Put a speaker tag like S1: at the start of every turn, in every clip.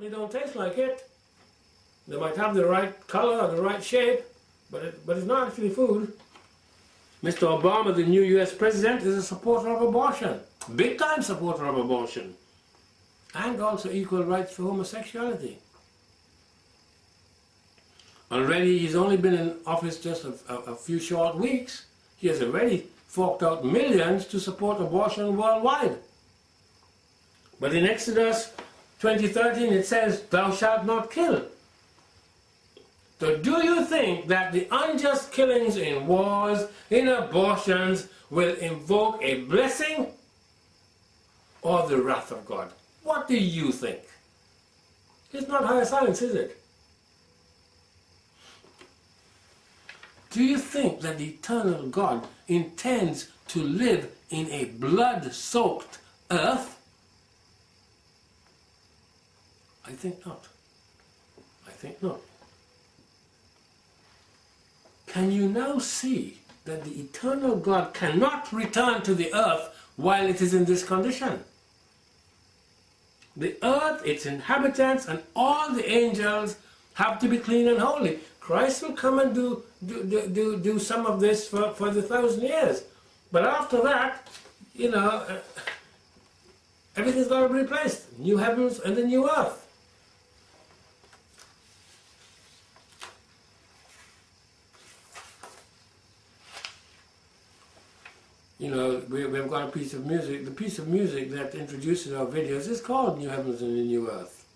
S1: They don't taste like it. They might have the right color or the right shape, but it's not actually food. Mr. Obama, the new US president, is a supporter of abortion. Big time supporter of abortion. And also equal rights for homosexuality. Already he's only been in office just a few short weeks. He has already forked out millions to support abortion worldwide. But in Exodus 20:13 it says, "Thou shalt not kill." So do you think that the unjust killings in wars, in abortions, will invoke a blessing or the wrath of God? What do you think? It's not higher science, is it? Do you think that the eternal God intends to live in a blood-soaked earth? I think not. I think not. Can you now see that the eternal God cannot return to the earth while it is in this condition? The earth, its inhabitants, and all the angels have to be clean and holy. Christ will come and do some of this for the 1,000 years. But after that, you know, everything's got to be replaced. New heavens and the new earth. You know, we've got a piece of music. The piece of music that introduces our videos is called New Heavens and the New Earth.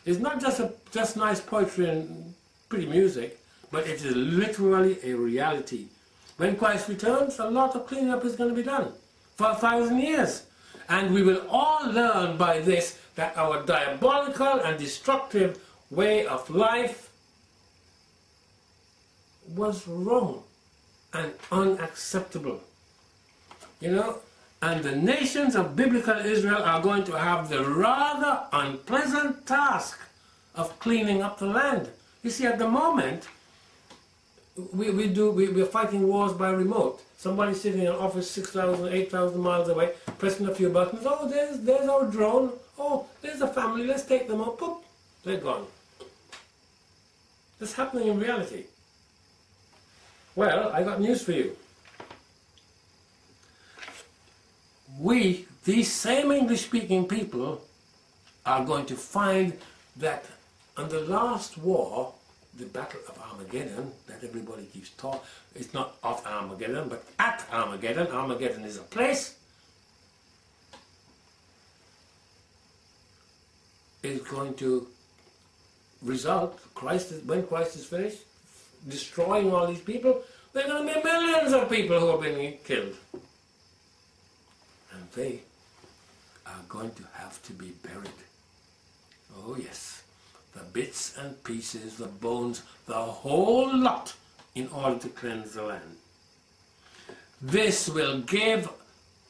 S1: It's not just nice poetry and pretty music, but it is literally a reality. When Christ returns, a lot of cleanup is going to be done for 1,000 years. And we will all learn by this that our diabolical and destructive way of life was wrong and unacceptable. You know, and the nations of biblical Israel are going to have the rather unpleasant task of cleaning up the land. You see, at the moment, we're fighting wars by remote. Somebody sitting in an office 6,000, 8,000 miles away, pressing a few buttons. Oh, there's our drone. Oh, there's a family. Let's take them out. Poop, they're gone. That's happening in reality. Well, I got news for you. We, these same English-speaking people, are going to find that on the last war, the Battle of Armageddon, that everybody keeps talking, it's not of Armageddon, but at Armageddon. Armageddon is a place. Is going to result, when Christ is finished, destroying all these people, there are going to be millions of people who are being killed. And they are going to have to be buried. Oh yes, the bits and pieces, the bones, the whole lot, in order to cleanse the land. This will give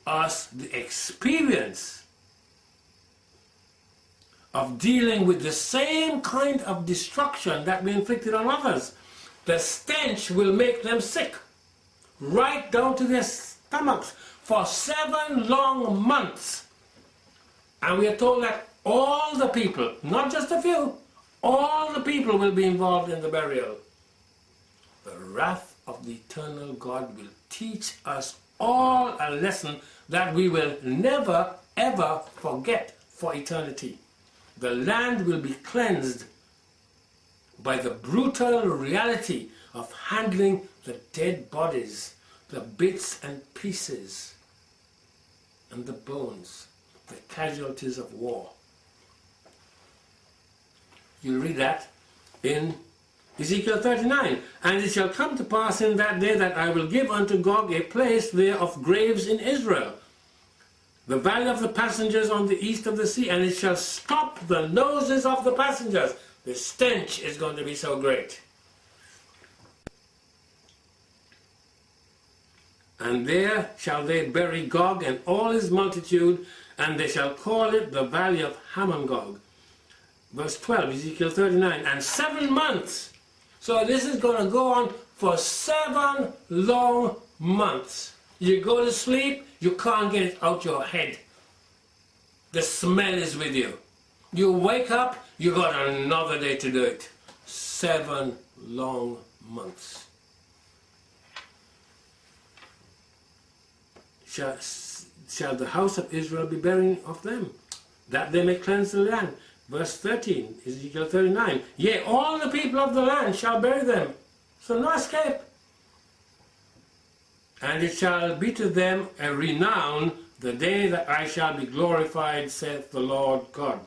S1: us the experience of dealing with the same kind of destruction that we inflicted on others. The stench will make them sick, right down to their stomachs, for 7 long months. And we are told that all the people, not just a few, all the people will be involved in the burial. The wrath of the eternal God will teach us all a lesson that we will never ever forget for eternity. The land will be cleansed by the brutal reality of handling the dead bodies, the bits and pieces, and the bones, the casualties of war. You read that in Ezekiel 39. And it shall come to pass in that day that I will give unto Gog a place there of graves in Israel, the valley of the passengers on the east of the sea, and it shall stop the noses of the passengers. The stench is going to be so great. And there shall they bury Gog and all his multitude, and they shall call it the valley of Hamon-Gog. Verse 12, Ezekiel 39, and 7 months. So this is going to go on for 7 long months. You go to sleep, you can't get it out your head. The smell is with you. You wake up, you got another day to do it. 7 long months. Shall the house of Israel be burying of them, that they may cleanse the land? Verse 13, Ezekiel 39. Yea, all the people of the land shall bury them. So no escape. And it shall be to them a renown the day that I shall be glorified, saith the Lord God.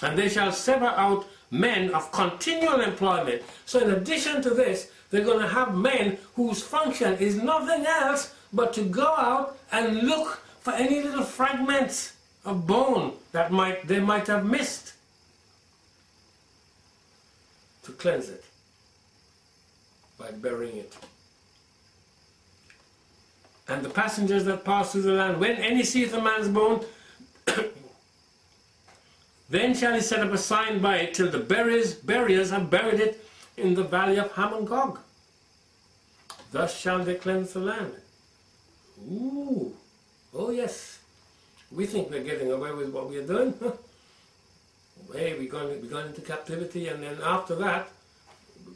S1: And they shall sever out men of continual employment. So in addition to this, they're going to have men whose function is nothing else but to go out and look for any little fragments of bone that they might have missed, to cleanse it by burying it. And the passengers that pass through the land, when any seeth a man's bone, then shall he set up a sign by it till the buriers have buried it in the valley of Ham Gog. Thus shall they cleanse the land. Ooh, oh yes. We think we're getting away with what we're doing. Hey, we're going into captivity, and then after that,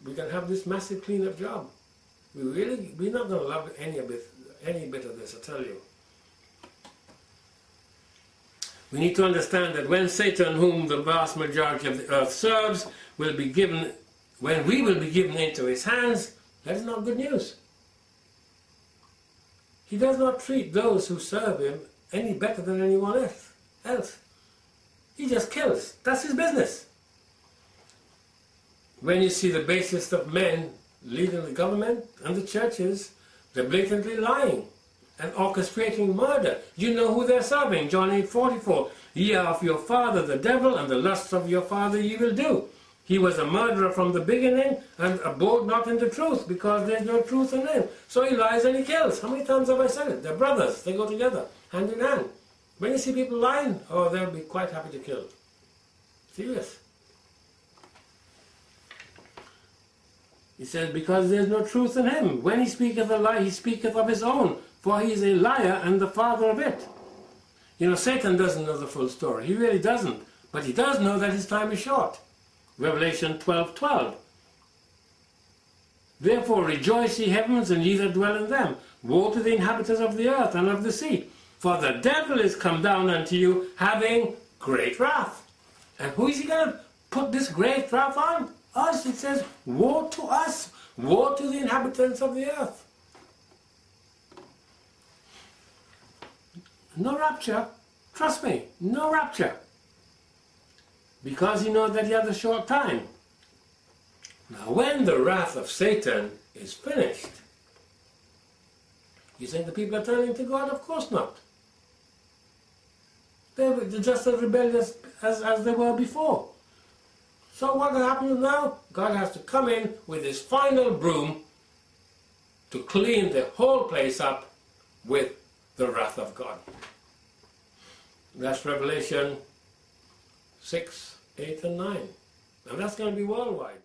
S1: we can have this massive cleanup job. We're not going to love any bit of this, I tell you. We need to understand that when Satan, whom the vast majority of the earth serves, when we will be given into his hands, that is not good news. He does not treat those who serve him any better than anyone else. He just kills. That's his business. When you see the basest of men leading the government and the churches, they're blatantly lying and orchestrating murder. You know who they're serving. John 8:44. Ye are of your father the devil, and the lusts of your father ye will do. He was a murderer from the beginning, and abode not in the truth, because there's no truth in him. So he lies and he kills. How many times have I said it? They're brothers. They go together, hand in hand. When you see people lying, oh, they'll be quite happy to kill. Serious. He says, because there's no truth in him. When he speaketh a lie, he speaketh of his own, for he is a liar and the father of it. You know, Satan doesn't know the full story. He really doesn't. But he does know that his time is short. Revelation 12:12. Therefore rejoice, ye heavens, and ye that dwell in them. Woe to the inhabitants of the earth and of the sea. For the devil is come down unto you, having great wrath. And who is he going to put this great wrath on? Us. It says, woe to us. Woe to the inhabitants of the earth. No rapture. Trust me, no rapture. Because he knows that he has a short time. Now when the wrath of Satan is finished, you think the people are turning to God? Of course not. They're just as rebellious as they were before. So what happens now? God has to come in with his final broom to clean the whole place up with the wrath of God. That's Revelation 6, 8 and 9. And that's going to be worldwide.